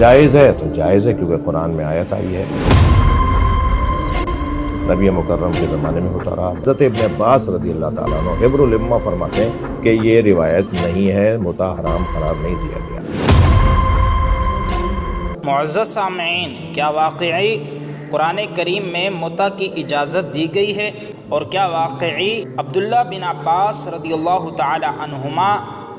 जायज़ है तो जायज़ है, क्योंकि कुरान में आयत आई है, नबी मुकर्रम के ज़माने में होता रहा। हज़रत इब्न अब्बास रज़ी अल्लाह ताला अन्हु हिब्रुल उम्मा फरमाते हैं कि ये रिवायत नहीं है, मुता हराम करार नहीं दिया गया। मुअज़्ज़ज़ सामईन, क्या वाक़ई कुरान करीम में मुता की इजाज़त दी गई है? और क्या वाक़ई अब्दुल्ला बिन अब्बास रज़ियल्लाहु ताला अन्हुमा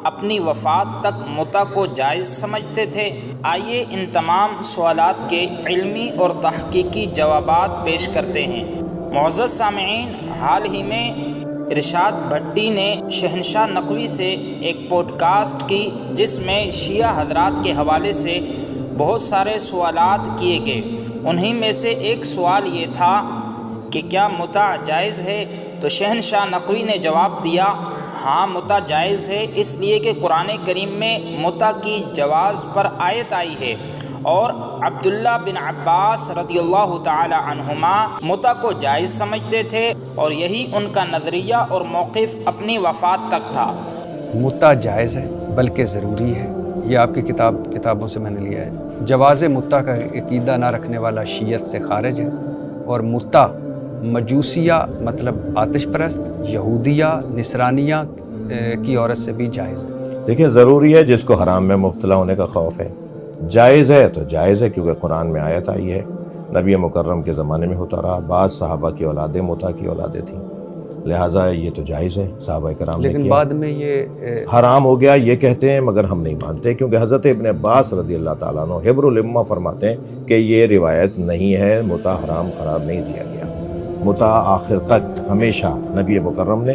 अपनी वफ़ात तक मुता को जायज़ समझते थे? आइए इन तमाम सवालात के इल्मी और तहक़ीक़ी जवाबात पेश करते हैं। मुअज़्ज़ज़ सामईन, हाल ही में इरशाद भट्टी ने शहनशाह नक़वी से एक पॉडकास्ट की, जिसमें शिया हज़रात के हवाले से बहुत सारे सवालात किए गए। उन्हीं में से एक सवाल ये था कि क्या मुता जायज़ है? तो शहनशाह नक़वी ने जवाब दिया, हाँ मुता जायज़ है, इसलिए कि कुरान करीम में मुता की जवाज़ पर आयत आई है और अब्दुल्ला बिन अब्बास रज़ियल्लाहु ताला अन्हुमा मुता को जायज़ समझते थे और यही उनका नज़रिया और मौक़िफ़ अपनी वफ़ात तक था। मुता जायज़ है बल्कि ज़रूरी है, ये आपकी किताबों से मैंने लिया है। जवाज़ मुता का अक़ीदा ना रखने वाला शीयत से खारिज है और मुता मजूसिया मतलब आतिश परस्त, यहूदिया, निसरानिया की औरत से भी जायज़ है। देखिए, ज़रूरी है जिसको हराम में मुब्तला होने का खौफ है। जायज़ है तो जायज़ है, क्योंकि कुरान में आयत आई है, नबी मुकर्रम के ज़माने में होता रहा। बाज़ सहाबा की औलादें मुता की औलादें थीं, लिहाजा ये तो जायज़ है, सहाबा कराम ने किया। लेकिन बाद में ये हराम हो गया ये कहते हैं, मगर हम नहीं मानते, क्योंकि हज़रत इब्न अब्बास रज़ी अल्लाह ताला अन्हु हिब्रुल उम्मा फरमाते हैं कि ये रिवायत नहीं है, मुता हराम करार नहीं दिया गया। मुता आखिर तक हमेशा नबी मुकर्रम ने,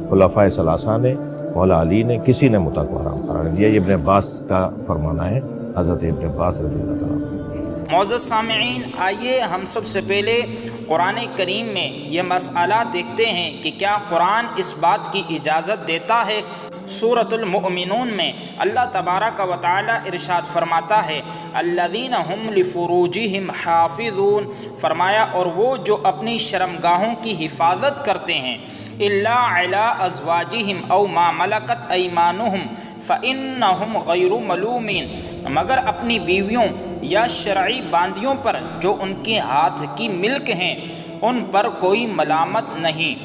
खुलफ़ाए सलासा ने, मौला अली ने, किसी ने मुता को हराम करार नहीं दिया। ये इब्न अब्बास का फरमाना है, हज़रत इब्न अब्बास रज़ी अल्लाह ताला। मुअज़्ज़ज़ सामईन, आइए हम सबसे पहले कुरान करीम में यह मसला देखते हैं कि क्या कुरान इस बात की इजाज़त देता है। सूरतुल मुमिनून में अल्लाह तबारक व तआला इरशाद फरमाता है, अल्लज़ीना हुम लिफ़ुरूजिहिम हाफ़िज़ून, फरमाया और वो जो अपनी शर्मगाहों की हिफाजत करते हैं, इल्ला अला अज़वाजिहिम औ मा मलकत ऐमानुहुम फ़इन्नहुम गैरु मलूमीन, मगर अपनी बीवियों या शरई बांदियों पर जो उनके हाथ की मिल्क हैं, उन पर कोई मलामत नहीं।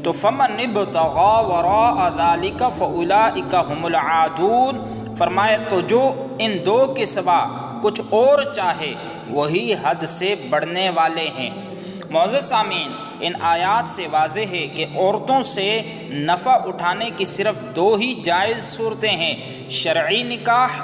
तो फमन इब्तग़ा वराअ ज़ालिका फ़उलाइका हुमुल आदून, फरमाया तो जो इन दो के सिवा कुछ और चाहे वही हद से बढ़ने वाले हैं। मुअज़्ज़ज़ सामीन, इन आयात से वाज़ेह है कि औरतों से नफ़ा उठाने की सिर्फ़ दो ही जायज़ सूरतें हैं, शरई निकाह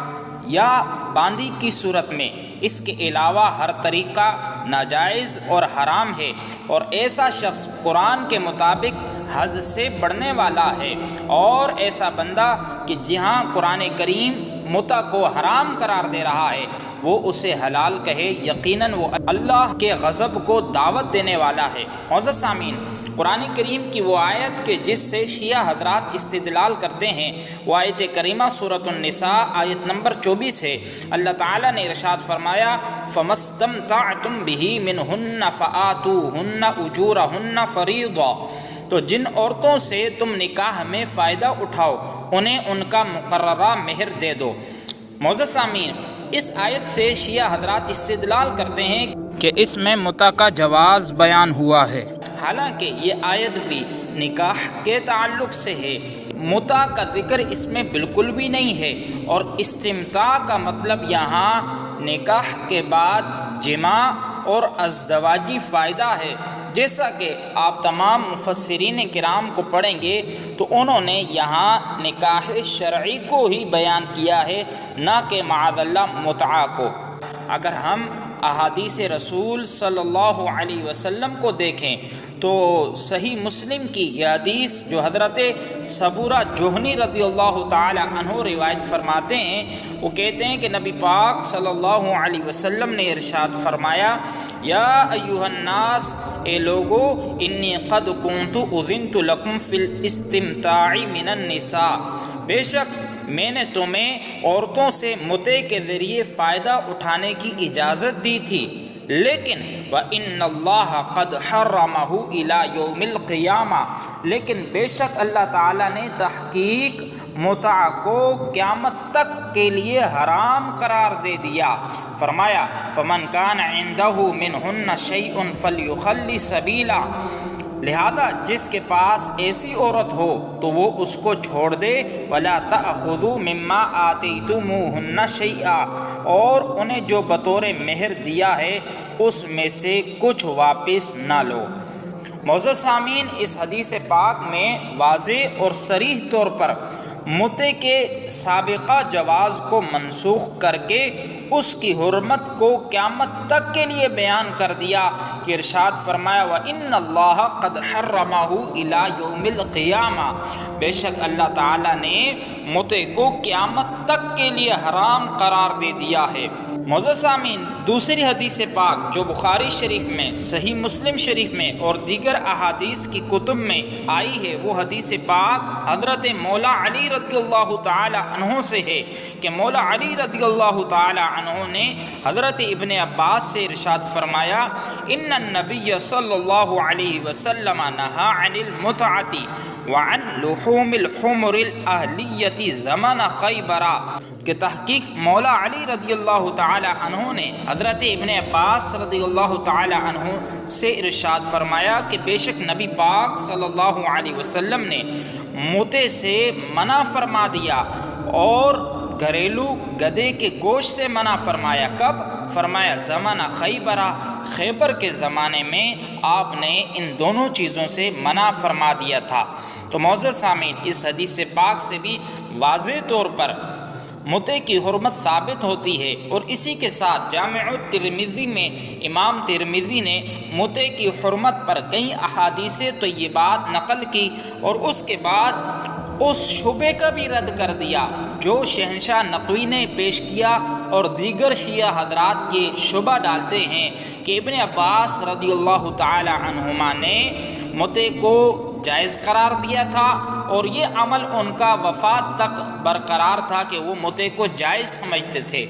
या बांदी की सूरत में। इसके अलावा हर तरीक़ा नाजायज़ और हराम है और ऐसा शख्स कुरान के मुताबिक हद से बढ़ने वाला है। और ऐसा बंदा कि जहाँ कुरान करीम मुता को हराम करार दे रहा है वो उसे हलाल कहे, यकीनन वो अल्लाह के गज़ब को दावत देने वाला है। मुअज़्ज़ज़ सामीन, कुरान करीम की वो आयत के जिससे शिया हज़रात इस्तिदलाल करते हैं वो आयत करीमा सूरतुन निसा आयत नंबर 24 है। अल्लाह ताला ने इरशाद फरमाया, फ़मस्तमतअतुम बिही मिनहुन्ना फ़आतूहुन्ना उजूरहुन्ना फ़रीदा, तो जिन औरतों से तुम निकाह में फ़ायदा उठाओ उन्हें उनका मुकर्ररा मेहर दे दो। मुअज़्ज़ज़ सामीन, इस आयत से शिया हज़रात इस्तिदलाल करते हैं कि इसमें मुता का जवाज़ बयान हुआ है, हालांकि ये आयत भी निकाह के ताल्लुक़ से है। मुता का ज़िक्र इसमें बिल्कुल भी नहीं है और इस्तिमता का मतलब यहाँ निकाह के बाद जिमा और अज़दवाजी फ़ायदा है। जैसा कि आप तमाम मुफस्सिरीन किराम को पढ़ेंगे तो उन्होंने यहाँ निकाह शरई को ही बयान किया है, ना कि माअज़ल्लाह मुतआ को। अगर हम अहादीस रसूल सल्लल्लाहु अलैहि वसल्लम को देखें तो सही मुस्लिम की यह हदीस जो हज़रत सबूरा जोहनी रज़ियल्लाहु ताला अन्हु रिवायत फरमाते हैं, वो कहते हैं कि नबी पाक सल्लल्लाहु अलैहि वसल्लम ने इरशाद फरमाया, या अय्युहन्नास, ए लोगो, इन्नी क़द कुन्तु उज़िनतु लकुम फ़िल इस्तिमताई मिनन निसा, बेशक मैंने तुम्हें औरतों से मुते के ज़रिए फ़ायदा उठाने की इजाज़त दी थी, لیکن وَإِنَّ اللَّهَ قَدْ حَرَّمَهُ إِلَى يَوْمِ الْقِيَامَةِ، لیکن بے شک اللہ تعالیٰ نے تحقیق متع کو قیامت تک کے لیے حرام قرار دے دیا۔ فرمایا فَمَنْ كَانَ عِنْدَهُ مِنْهُنَّ شَيْءٌ فَلْيُخَلِّ سَبِيلًا، لہذا جس کے پاس ایسی عورت ہو تو وہ اس کو چھوڑ دے۔ وَلَا تَأْخُذُوا مِمَّا آتَيْتُمُوهُنَّ شَيْئًا، اور انہیں جو بطور مہر دیا ہے اس میں سے کچھ واپس نہ لو۔ معزز سامعین، اس حدیث پاک میں واضح اور صریح طور پر متع کے سابقہ جواز کو منسوخ کر کے اس کی حرمت کو قیامت تک کے لیے بیان کر دیا کہ ارشاد فرمایا وَإِنَّ اللَّهَ قَدْ حَرَّمَهُ إِلَى يَوْمِ الْقِيَامَةِ، بے شک اللہ تعالیٰ نے متع کو قیامت تک کے لیے حرام قرار دے دیا ہے۔ معزز سامعین، دوسری حدیث پاک جو بخاری شریف میں، صحیح مسلم شریف میں اور دیگر احادیث کی کتب میں آئی ہے، وہ حدیث پاک حضرت مولا علی رضی اللہ تعالی عنہ سے ہے کہ مولا علی رضی اللہ تعالی عنہ نے حضرت ابن عباس سے ارشاد فرمایا ان النبی صلی اللہ علیہ وسلم نہا عن المتعۃ وعن لحوم الحمر الاہلیۃ زمن خیبر، کہ تحقیق مولا علی رضی اللہ تعالی عنہ نے حضرت ابن عباس رضی اللہ تعالی عنہ سے ارشاد فرمایا کہ بے شک نبی پاک صلی اللہ علیہ وسلم نے متع سے منع فرما دیا اور گھریلو گدے کے گوشت سے منع فرمایا۔ کب؟ فرمایا زمانہ خیبرہ، خیبر کے زمانے میں آپ نے ان دونوں چیزوں سے منع فرما دیا تھا۔ تو معزز سامعین، اس حدیث پاک سے بھی واضح طور پر متع کی حرمت ثابت ہوتی ہے، اور اسی کے ساتھ جامع الترمذی میں امام ترمذی نے متع کی حرمت پر کئی احادیث طیبات نقل کی، اور اس کے بعد اس شبے کا بھی رد کر دیا جو شہنشاہ نقوی نے پیش کیا اور دیگر شیعہ حضرات کے شبہ ڈالتے ہیں کہ ابن عباس رضی اللہ تعالی عنہما نے متع کو جائز قرار دیا تھا، اور یہ عمل ان کا وفات تک برقرار تھا کہ وہ متع کو جائز سمجھتے تھے۔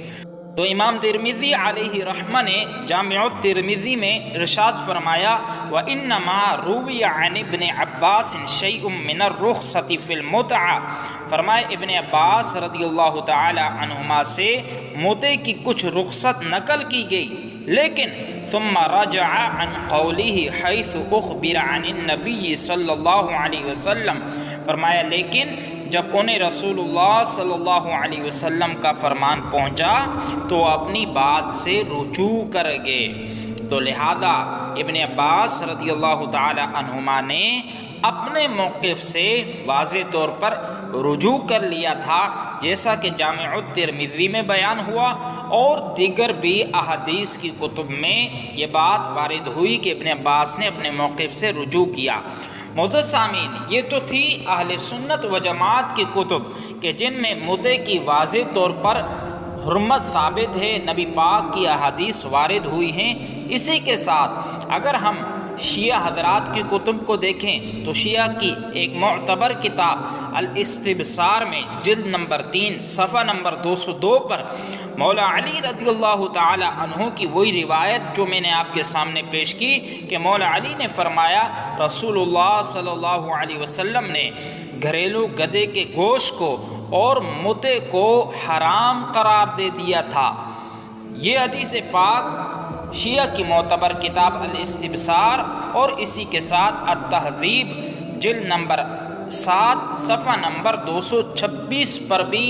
تو امام ترمذی علیہ رحمہ نے جامع الترمذی میں ارشاد فرمایا وَإِنَّمَا رُوِيَ عَنِ ابْنِ عَبَّاسٍ شَيْءٌ مِّنَ الرُّخْصَةِ فِي الْمُتْعَةِ، فرمائے ابن عباس رضی اللہ تعالی عنہما سے متع کی کچھ رخصت نقل کی گئی، لیکن ثم رجع عن قوله حيث اخبر عن النبی صلی اللہ علیہ وسلم، فرمایا لیکن جب انہیں رسول اللہ صلی اللہ علیہ وسلم کا فرمان پہنچا تو اپنی بات سے رجوع کر گئے۔ تو لہذا ابن عباس رضی اللہ تعالی عنہما نے اپنے موقف سے واضح طور پر رجوع کر لیا تھا، جیسا کہ جامع الترمذی میں بیان ہوا اور دیگر بھی احادیث کی کتب میں یہ بات وارد ہوئی کہ ابن عباس نے اپنے موقف سے رجوع کیا۔ معزز سامعین، یہ تو تھی اہل سنت و جماعت کی کتب کہ جن میں متع کی واضح طور پر حرمت ثابت ہے، نبی پاک کی احادیث وارد ہوئی ہیں۔ اسی کے ساتھ اگر ہم شیعہ حضرات کی کتب کو دیکھیں تو شیعہ کی ایک معتبر کتاب الاستبصار میں جلد نمبر 3 صفحہ نمبر 202 پر مولا علی رضی اللہ تعالی عنہ کی وہی روایت جو میں نے آپ کے سامنے پیش کی کہ مولا علی نے فرمایا رسول اللہ صلی اللہ علیہ وسلم نے گھریلو گدے کے گوشت کو اور متع کو حرام قرار دے دیا تھا۔ یہ حدیث پاک شیعہ کی معتبر کتاب الاستبصار اور اسی کے ساتھ التہذیب جلد نمبر 7 صفحہ نمبر 226 پر بھی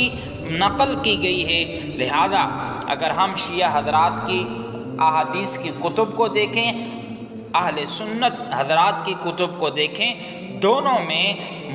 نقل کی گئی ہے۔ لہذا اگر ہم شیعہ حضرات کی احادیث کی کتب کو دیکھیں، اہل سنت حضرات کی کتب کو دیکھیں، دونوں میں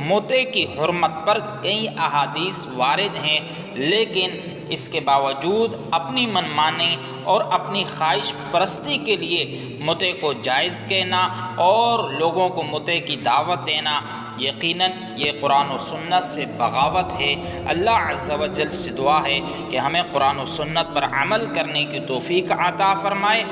متع کی حرمت پر کئی احادیث وارد ہیں، لیکن اس کے باوجود اپنی منمانی اور اپنی خواہش پرستی کے لیے متع کو جائز کہنا اور لوگوں کو متع کی دعوت دینا یقیناً یہ قرآن و سنت سے بغاوت ہے۔ اللہ عز و جل سے دعا ہے کہ ہمیں قرآن و سنت پر عمل کرنے کی توفیق عطا فرمائے۔